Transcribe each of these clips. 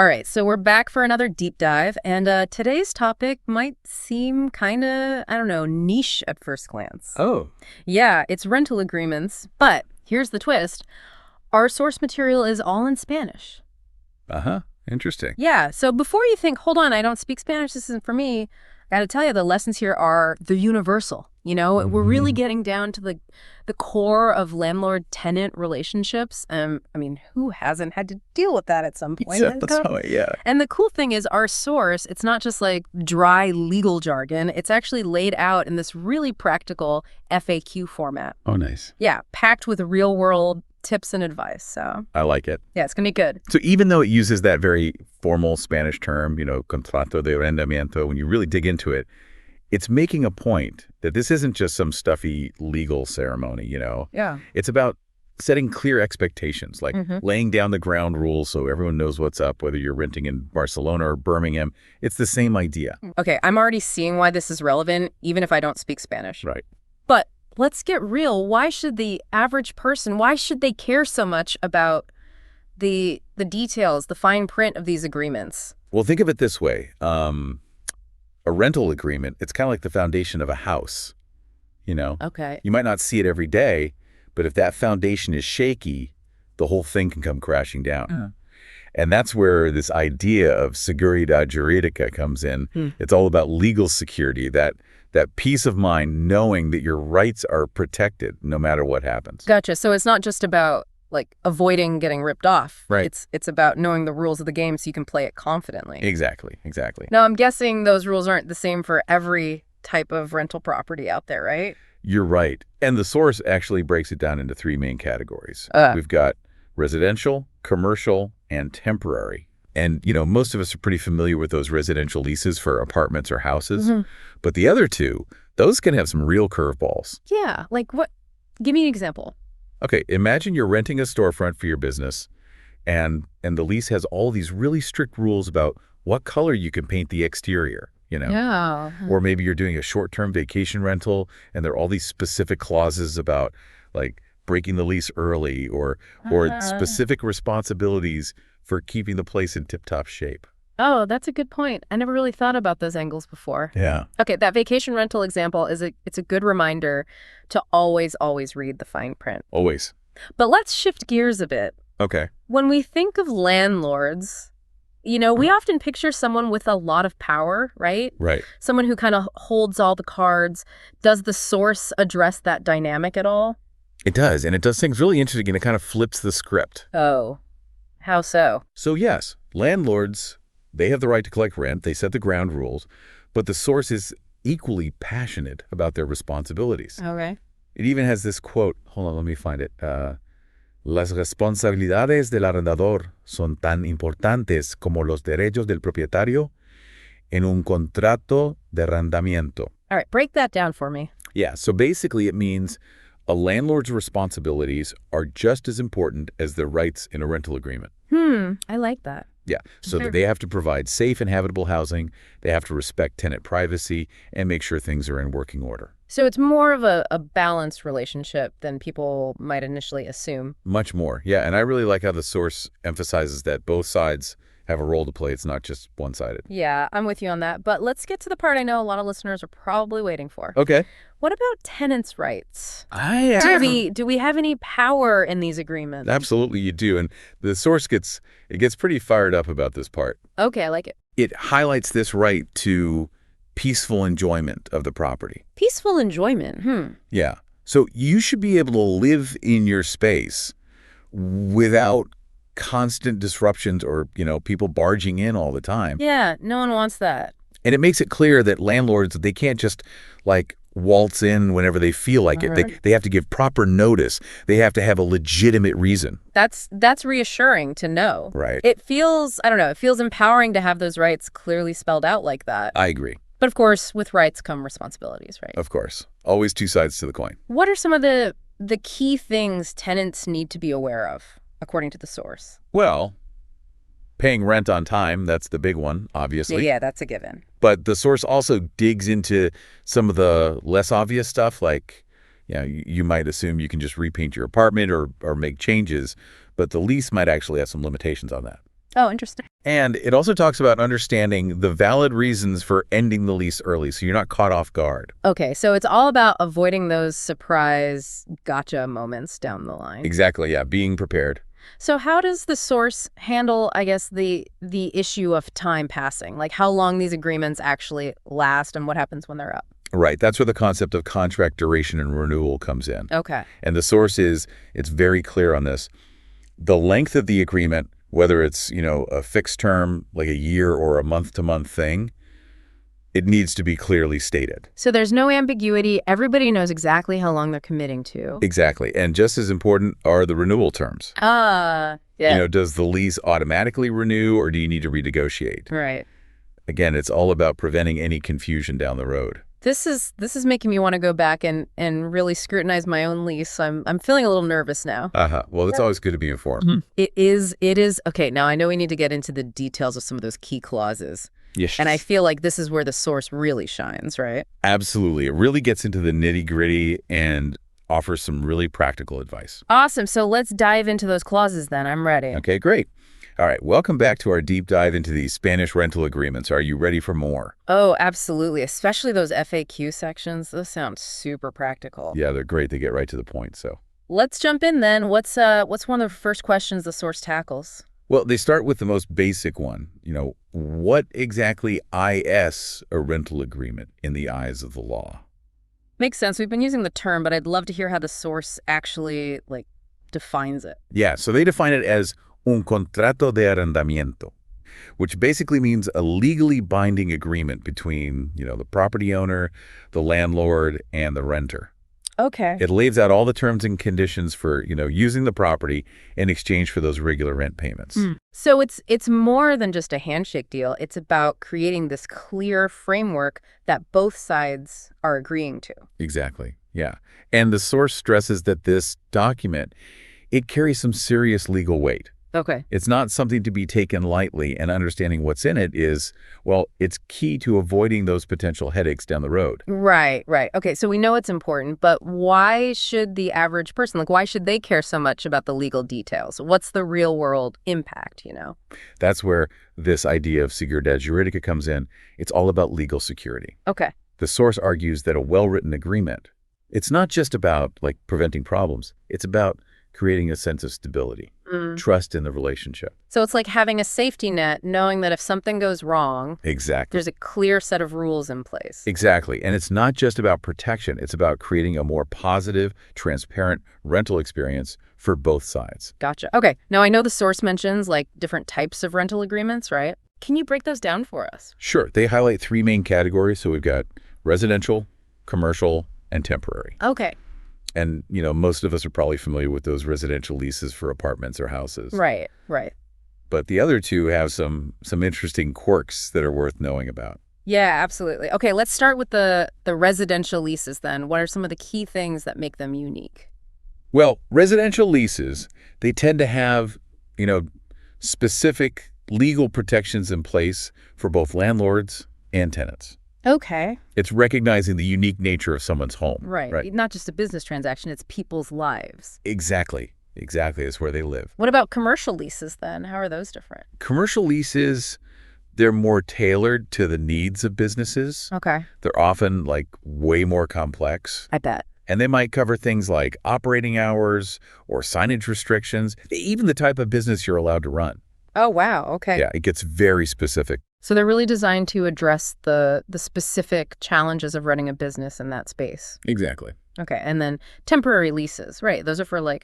All right, so we're back for another deep dive, and today's topic might seem kind of, I don't know, niche at first glance. Oh. Yeah, it's rental agreements, but here's the twist. Our source material is all in Spanish. Uh-huh. Interesting. Yeah, so before you think, hold on, I don't speak Spanish, this isn't for me, I gotta tell you, the lessons here are the universal. We're really getting down to the core of landlord-tenant relationships. I mean, who hasn't had to deal with that at some point? Yeah, that's how yeah. And the cool thing is our source, it's not just like dry legal jargon. It's actually laid out in this really practical FAQ format. Oh, nice. Yeah, packed with real-world tips and advice. So I like it. yeah, it's going to be good. So even though it uses that very formal Spanish term, contrato de arrendamiento, when you really dig into it, it's making a point that this isn't just some stuffy legal ceremony, Yeah. It's about setting clear expectations, like laying down the ground rules so everyone knows what's up, whether you're renting in Barcelona or Birmingham. It's the same idea. Okay, I'm already seeing why this is relevant, even if I don't speak Spanish. Right. But let's get real. Why should the average person, why should they care so much about the details, the fine print of these agreements? Well, think of it this way. A rental agreement, it's kind of like the foundation of a house, Okay. You might not see it every day, but if that foundation is shaky, the whole thing can come crashing down. Yeah. And that's where this idea of seguridad jurídica comes in. It's all about legal security, that peace of mind knowing that your rights are protected no matter what happens. Gotcha. So it's not just about like avoiding getting ripped off. Right. It's about knowing the rules of the game so you can play it confidently. Exactly. Now, I'm guessing those rules aren't the same for every type of rental property out there, right? You're right. And the source actually breaks it down into three main categories. We've got residential, commercial, and temporary. And, most of us are pretty familiar with those residential leases for apartments or houses. But the other two, those can have some real curveballs. Yeah. Like what? Give me an example. Okay, imagine you're renting a storefront for your business, and the lease has all these really strict rules about what color you can paint the exterior, Yeah. Or maybe you're doing a short-term vacation rental, and there are all these specific clauses about, like, breaking the lease early or specific responsibilities for keeping the place in tip-top shape. Oh, that's a good point. I never really thought about those angles before. Yeah. Okay, that vacation rental example it's a good reminder to always read the fine print. Always. But let's shift gears a bit. Okay. When we think of landlords, we often picture someone with a lot of power, right? Right. Someone who kind of holds all the cards. Does the source address that dynamic at all? It does, and it does things really interesting, and it kind of flips the script. Oh, how so? So yes, landlords, they have the right to collect rent. They set the ground rules, but the source is equally passionate about their responsibilities. Okay. It even has this quote. Hold on, let me find it. Las responsabilidades del arrendador son tan importantes como los derechos del propietario en un contrato de arrendamiento. All right, break that down for me. Yeah, so basically it means a landlord's responsibilities are just as important as their rights in a rental agreement. I like that. Yeah, so that they have to provide safe and habitable housing, they have to respect tenant privacy, and make sure things are in working order. So it's more of a balanced relationship than people might initially assume. Much more, yeah, and I really like how the source emphasizes that both sides have a role to play. It's not just one-sided. Yeah, I'm with you on that. But let's get to the part I know a lot of listeners are probably waiting for. Okay. What about tenants' rights? Do Do we have any power in these agreements? Absolutely, you do. And the source gets pretty fired up about this part. Okay, I like it. It highlights this right to peaceful enjoyment of the property. Peaceful enjoyment. Yeah. So you should be able to live in your space without constant disruptions or, people barging in all the time. Yeah, no one wants that. And it makes it clear that landlords, they can't just, waltz in whenever they feel like it. They have to give proper notice. They have to have a legitimate reason. That's reassuring to know. Right. It feels, I don't know, it feels empowering to have those rights clearly spelled out like that. I agree. But of course, with rights come responsibilities, right? Of course. Always two sides to the coin. What are some of the key things tenants need to be aware of, according to the source? Well, paying rent on time, that's the big one, obviously. Yeah, that's a given. But the source also digs into some of the less obvious stuff, like, you might assume you can just repaint your apartment or make changes, but the lease might actually have some limitations on that. Oh, interesting. And it also talks about understanding the valid reasons for ending the lease early so you're not caught off guard. Okay, so it's all about avoiding those surprise gotcha moments down the line. Exactly, yeah, being prepared. So how does the source handle, I guess, the issue of time passing? Like how long these agreements actually last and what happens when they're up? Right, that's where the concept of contract duration and renewal comes in. Okay. And the source it's very clear on this. The length of the agreement, whether it's, a fixed term, like a year or a month-to-month thing, it needs to be clearly stated. So there's no ambiguity. Everybody knows exactly how long they're committing to. Exactly. And just as important are the renewal terms. Yeah. Does the lease automatically renew or do you need to renegotiate? Right. Again, it's all about preventing any confusion down the road. This is making me want to go back and really scrutinize my own lease. I'm feeling a little nervous now. Well, it's always good to be informed. Mm-hmm. It is. Okay, now I know we need to get into the details of some of those key clauses. Yes. And I feel like this is where the source really shines, right? Absolutely. It really gets into the nitty-gritty and offers some really practical advice. Awesome. So let's dive into those clauses then. I'm ready. Okay, great. All right, welcome back to our deep dive into these Spanish rental agreements. Are you ready for more? Oh, absolutely. Especially those FAQ sections. Those sound super practical. Yeah, they're great. They get right to the point, so. Let's jump in then. What's one of the first questions the source tackles? Well, they start with the most basic one. What exactly is a rental agreement in the eyes of the law? Makes sense. We've been using the term, but I'd love to hear how the source actually, defines it. Yeah, so they define it as un contrato de arrendamiento, which basically means a legally binding agreement between, the property owner, the landlord, and the renter. Okay. It lays out all the terms and conditions for, using the property in exchange for those regular rent payments. So it's more than just a handshake deal. It's about creating this clear framework that both sides are agreeing to. Exactly. Yeah. And the source stresses that this document, it carries some serious legal weight. Okay. It's not something to be taken lightly, and understanding what's in it is, it's key to avoiding those potential headaches down the road. Right. Okay, so we know it's important, but why should the average person, why should they care so much about the legal details? What's the real world impact, That's where this idea of seguridad jurídica comes in. It's all about legal security. Okay. The source argues that a well-written agreement, it's not just about, preventing problems. It's about creating a sense of stability, trust in the relationship. So it's like having a safety net, knowing that if something goes wrong, Exactly. there's a clear set of rules in place. Exactly. And it's not just about protection. It's about creating a more positive, transparent rental experience for both sides. Gotcha. Okay. Now, I know the source mentions different types of rental agreements, right? Can you break those down for us? Sure. They highlight three main categories. So we've got residential, commercial, and temporary. Okay. And, most of us are probably familiar with those residential leases for apartments or houses. Right. But the other two have some interesting quirks that are worth knowing about. Yeah, absolutely. Okay, let's start with the residential leases then. What are some of the key things that make them unique? Well, residential leases, they tend to have, specific legal protections in place for both landlords and tenants. Okay. It's recognizing the unique nature of someone's home. Right. Not just a business transaction, it's people's lives. Exactly. It's where they live. What about commercial leases then? How are those different? Commercial leases, they're more tailored to the needs of businesses. Okay. They're often way more complex. I bet. And they might cover things like operating hours or signage restrictions, even the type of business you're allowed to run. Oh, wow. Okay. Yeah, it gets very specific. So they're really designed to address the specific challenges of running a business in that space. Exactly. Okay. And then temporary leases, right? Those are for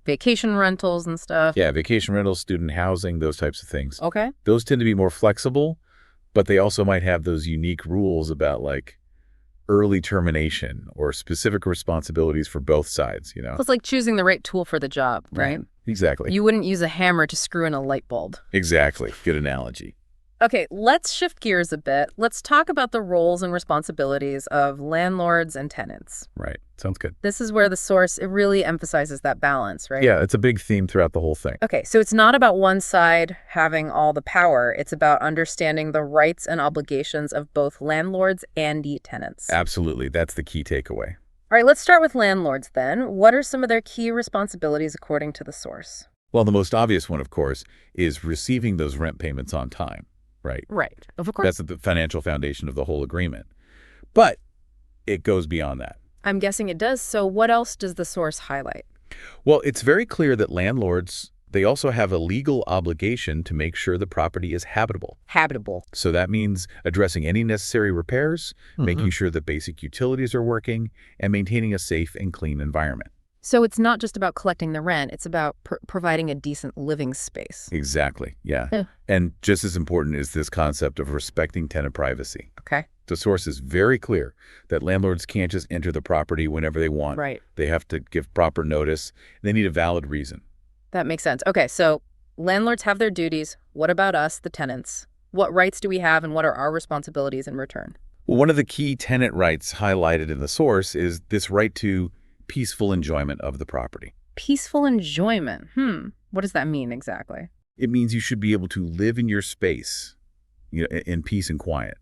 vacation rentals and stuff. Yeah, vacation rentals, student housing, those types of things. Okay. Those tend to be more flexible, but they also might have those unique rules about early termination or specific responsibilities for both sides, It's like choosing the right tool for the job, right? Exactly. You wouldn't use a hammer to screw in a light bulb. Exactly. Good analogy. Okay, let's shift gears a bit. Let's talk about the roles and responsibilities of landlords and tenants. Right. Sounds good. This is where the source, it really emphasizes that balance, right? Yeah, it's a big theme throughout the whole thing. Okay, so it's not about one side having all the power. It's about understanding the rights and obligations of both landlords and tenants. Absolutely. That's the key takeaway. All right, let's start with landlords then. What are some of their key responsibilities according to the source? Well, the most obvious one, of course, is receiving those rent payments on time, right? Right. Of course. That's the financial foundation of the whole agreement. But it goes beyond that. I'm guessing it does. So what else does the source highlight? Well, it's very clear that landlords, they also have a legal obligation to make sure the property is habitable. Habitable. So that means addressing any necessary repairs, making sure that basic utilities are working, and maintaining a safe and clean environment. So it's not just about collecting the rent. It's about providing a decent living space. Exactly, yeah. Yeah. And just as important is this concept of respecting tenant privacy. Okay. The source is very clear that landlords can't just enter the property whenever they want. Right. They have to give proper notice. They need a valid reason. That makes sense. Okay, so landlords have their duties. What about us, the tenants? What rights do we have and what are our responsibilities in return? Well, one of the key tenant rights highlighted in the source is this right to peaceful enjoyment of the property. Peaceful enjoyment. What does that mean exactly? It means you should be able to live in your space, in peace and quiet,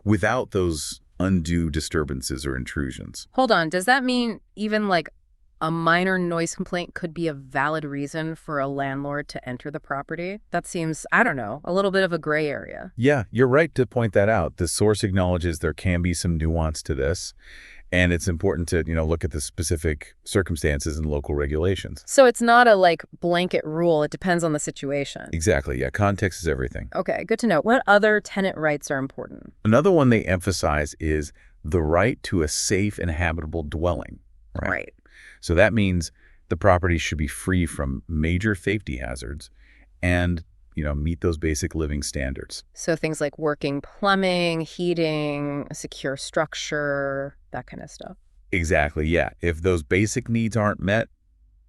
without those undue disturbances or intrusions. Hold on. Does that mean even like a minor noise complaint could be a valid reason for a landlord to enter the property? That seems, I don't know, a little bit of a gray area. Yeah, you're right to point that out. The source acknowledges there can be some nuance to this, and it's important to, look at the specific circumstances and local regulations. So it's not a like blanket rule. It depends on the situation. Exactly, yeah. Context is everything. Okay, good to know. What other tenant rights are important? Another one they emphasize is the right to a safe and habitable dwelling. Right. So that means the property should be free from major safety hazards and, meet those basic living standards. So things like working plumbing, heating, a secure structure, that kind of stuff. Exactly, yeah. If those basic needs aren't met,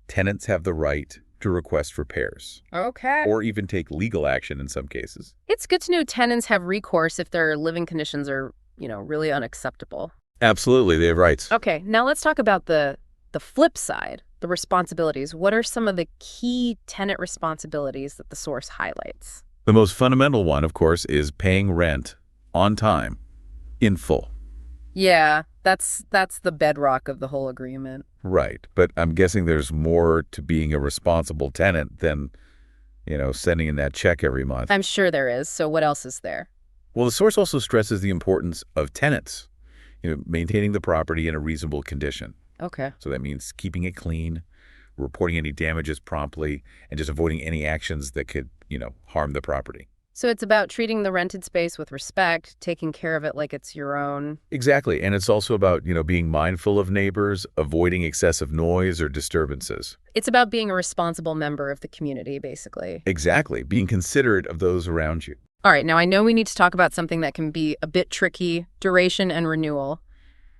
tenants have the right to request repairs. Okay. Or even take legal action in some cases. It's good to know tenants have recourse if their living conditions are, really unacceptable. Absolutely, they have rights. Okay, now let's talk about the flip side, the responsibilities. What are some of the key tenant responsibilities that the source highlights? The most fundamental one, of course, is paying rent on time, in full. Yeah, that's the bedrock of the whole agreement. Right, but I'm guessing there's more to being a responsible tenant than, sending in that check every month. I'm sure there is. So what else is there? Well, the source also stresses the importance of tenants, maintaining the property in a reasonable condition. Okay. So that means keeping it clean, reporting any damages promptly, and just avoiding any actions that could, harm the property. So it's about treating the rented space with respect, taking care of it like it's your own. Exactly. And it's also about, being mindful of neighbors, avoiding excessive noise or disturbances. It's about being a responsible member of the community, basically. Exactly. Being considerate of those around you. All right, now I know we need to talk about something that can be a bit tricky, duration and renewal.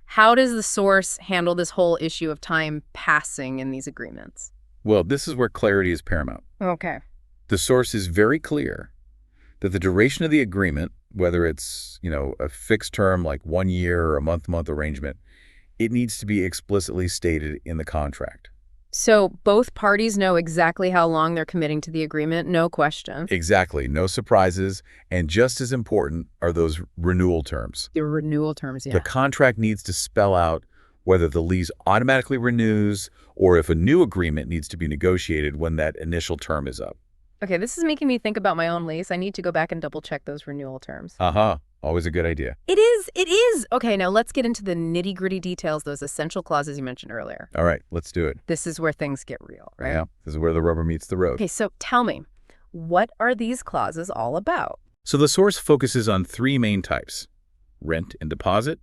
How does the source handle this whole issue of time passing in these agreements? Well, this is where clarity is paramount. Okay. The source is very clear that the duration of the agreement, whether it's, a fixed term like 1 year or a month-to-month arrangement, it needs to be explicitly stated in the contract. So both parties know exactly how long they're committing to the agreement, no question. Exactly. No surprises. And just as important are those renewal terms. The renewal terms, yeah. The contract needs to spell out whether the lease automatically renews or if a new agreement needs to be negotiated when that initial term is up. Okay, this is making me think about my own lease. I need to go back and double check those renewal terms. Always a good idea. It is. Okay, now let's get into the nitty-gritty details, those essential clauses you mentioned earlier. All right, let's do it. This is where things get real, right? Yeah, this is where the rubber meets the road. Okay, so tell me, what are these clauses all about? So the source focuses on three main types: rent and deposit,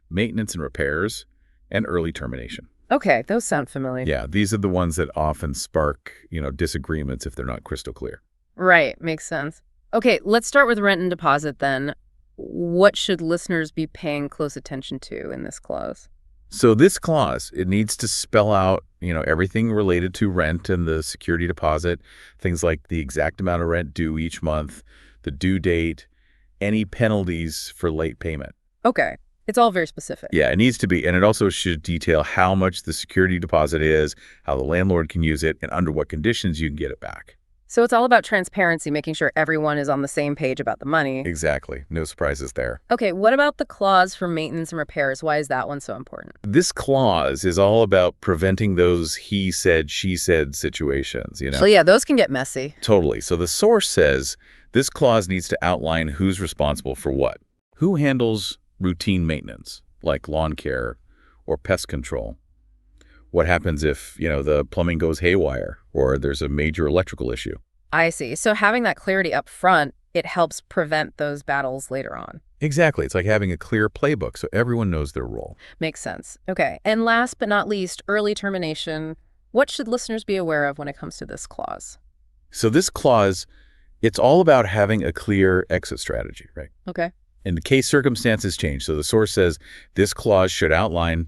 maintenance and repairs, and early termination. Okay, those sound familiar. Yeah, these are the ones that often spark, disagreements if they're not crystal clear. Right, makes sense. Okay, let's start with rent and deposit then. What should listeners be paying close attention to in this clause? So this clause, it needs to spell out, everything related to rent and the security deposit, things like the exact amount of rent due each month, the due date, any penalties for late payment. Okay. It's all very specific. Yeah, it needs to be. And it also should detail how much the security deposit is, how the landlord can use it, and under what conditions you can get it back. So it's all about transparency, making sure everyone is on the same page about the money. Exactly. No surprises there. Okay, what about the clause for maintenance and repairs? Why is that one so important? This clause is all about preventing those he said, she said situations, So yeah, those can get messy. Totally. So the source says this clause needs to outline who's responsible for what. Who handles routine maintenance, like lawn care or pest control? What happens if, the plumbing goes haywire or there's a major electrical issue? I see. So having that clarity up front, it helps prevent those battles later on. Exactly. It's like having a clear playbook so everyone knows their role. Makes sense. Okay. And last but not least, early termination. What should listeners be aware of when it comes to this clause? So this clause, it's all about having a clear exit strategy, right? Okay. In the case circumstances change. So the source says this clause should outline,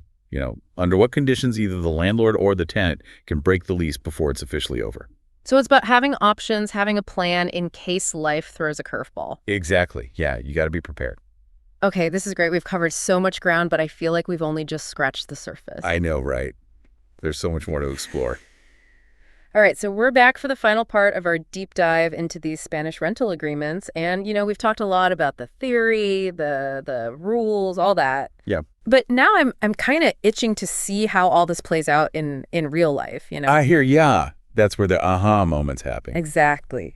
under what conditions either the landlord or the tenant can break the lease before it's officially over. So it's about having options, having a plan in case life throws a curveball. Exactly. Yeah, you got to be prepared. Okay, this is great. We've covered so much ground, but I feel like we've only just scratched the surface. I know, right? There's so much more to explore. All right, so we're back for the final part of our deep dive into these Spanish rental agreements. And, we've talked a lot about the theory, the rules, all that. Yeah. But now I'm kind of itching to see how all this plays out in real life, I hear, yeah. That's where the aha moments happen. Exactly.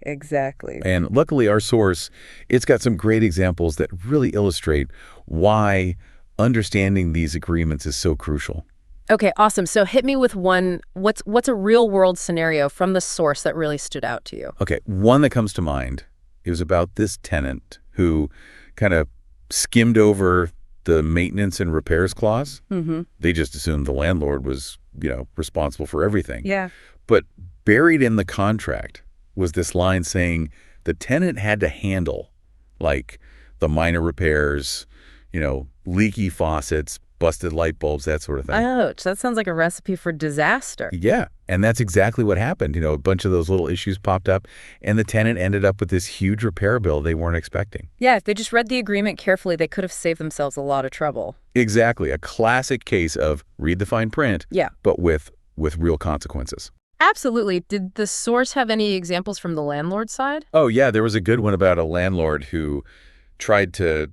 And luckily our source, it's got some great examples that really illustrate why understanding these agreements is so crucial. Okay, awesome. So hit me with one. What's a real world scenario from the source that really stood out to you? Okay, one that comes to mind is about this tenant who kind of skimmed over the maintenance and repairs clause. Mm-hmm. They just assumed the landlord was, responsible for everything. Yeah. But buried in the contract was this line saying the tenant had to handle, like, the minor repairs, leaky faucets, busted light bulbs, that sort of thing. Ouch, that sounds like a recipe for disaster. Yeah, and that's exactly what happened. A bunch of those little issues popped up, and the tenant ended up with this huge repair bill they weren't expecting. Yeah, if they just read the agreement carefully, they could have saved themselves a lot of trouble. Exactly, a classic case of read the fine print, yeah, but with real consequences. Absolutely. Did the source have any examples from the landlord side? Oh, yeah, there was a good one about a landlord who tried to,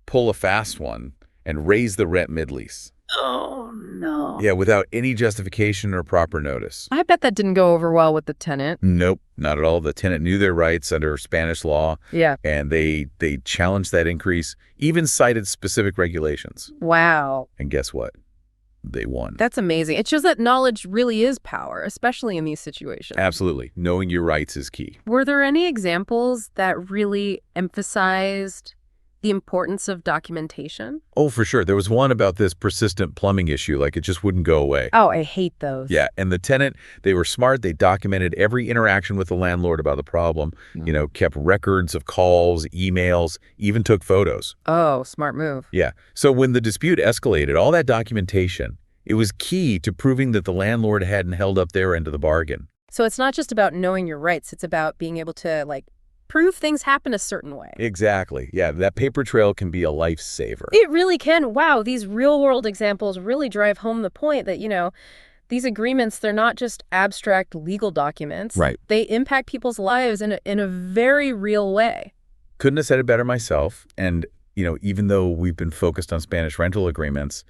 pull a fast one and raise the rent mid-lease. Oh, no. Yeah, without any justification or proper notice. I bet that didn't go over well with the tenant. Nope, not at all. The tenant knew their rights under Spanish law. Yeah. And they challenged that increase, even cited specific regulations. Wow. And guess what? They won. That's amazing. It shows that knowledge really is power, especially in these situations. Absolutely. Knowing your rights is key. Were there any examples that really emphasized the importance of documentation? Oh, for sure. There was one about this persistent plumbing issue, it just wouldn't go away. Oh, I hate those. Yeah, and the tenant, they were smart. They documented every interaction with the landlord about the problem, kept records of calls, emails, even took photos. Oh, smart move. Yeah. So when the dispute escalated, all that documentation, it was key to proving that the landlord hadn't held up their end of the bargain. So it's not just about knowing your rights. It's about being able to, prove things happen a certain way. Exactly. Yeah, that paper trail can be a lifesaver. It really can. Wow, these real-world examples really drive home the point that, these agreements, they're not just abstract legal documents. Right. They impact people's lives in a very real way. Couldn't have said it better myself. And, even though we've been focused on Spanish rental agreements,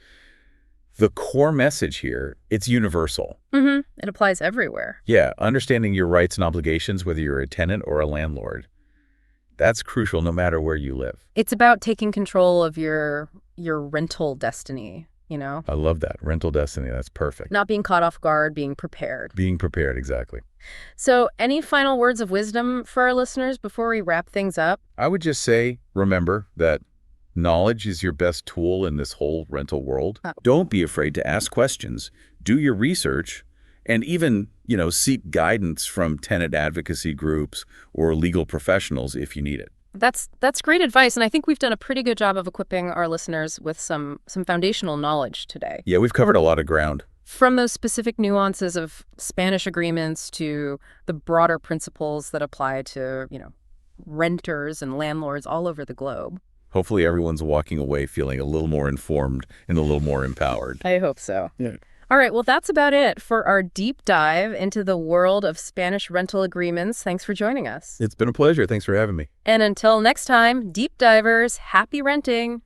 the core message here, it's universal. Mm-hmm. It applies everywhere. Yeah, understanding your rights and obligations, whether you're a tenant or a landlord. That's crucial no matter where you live. It's about taking control of your rental destiny, I love that. Rental destiny. That's perfect. Not being caught off guard, being prepared. Being prepared, exactly. So any final words of wisdom for our listeners before we wrap things up? I would just say, remember that knowledge is your best tool in this whole rental world. Don't be afraid to ask questions. Do your research. And even, seek guidance from tenant advocacy groups or legal professionals if you need it. That's great advice, and I think we've done a pretty good job of equipping our listeners with some foundational knowledge today. Yeah, we've covered a lot of ground. From those specific nuances of Spanish agreements to the broader principles that apply to, renters and landlords all over the globe. Hopefully everyone's walking away feeling a little more informed and a little more empowered. I hope so. Yeah. All right, well, that's about it for our deep dive into the world of Spanish rental agreements. Thanks for joining us. It's been a pleasure. Thanks for having me. And until next time, deep divers, happy renting.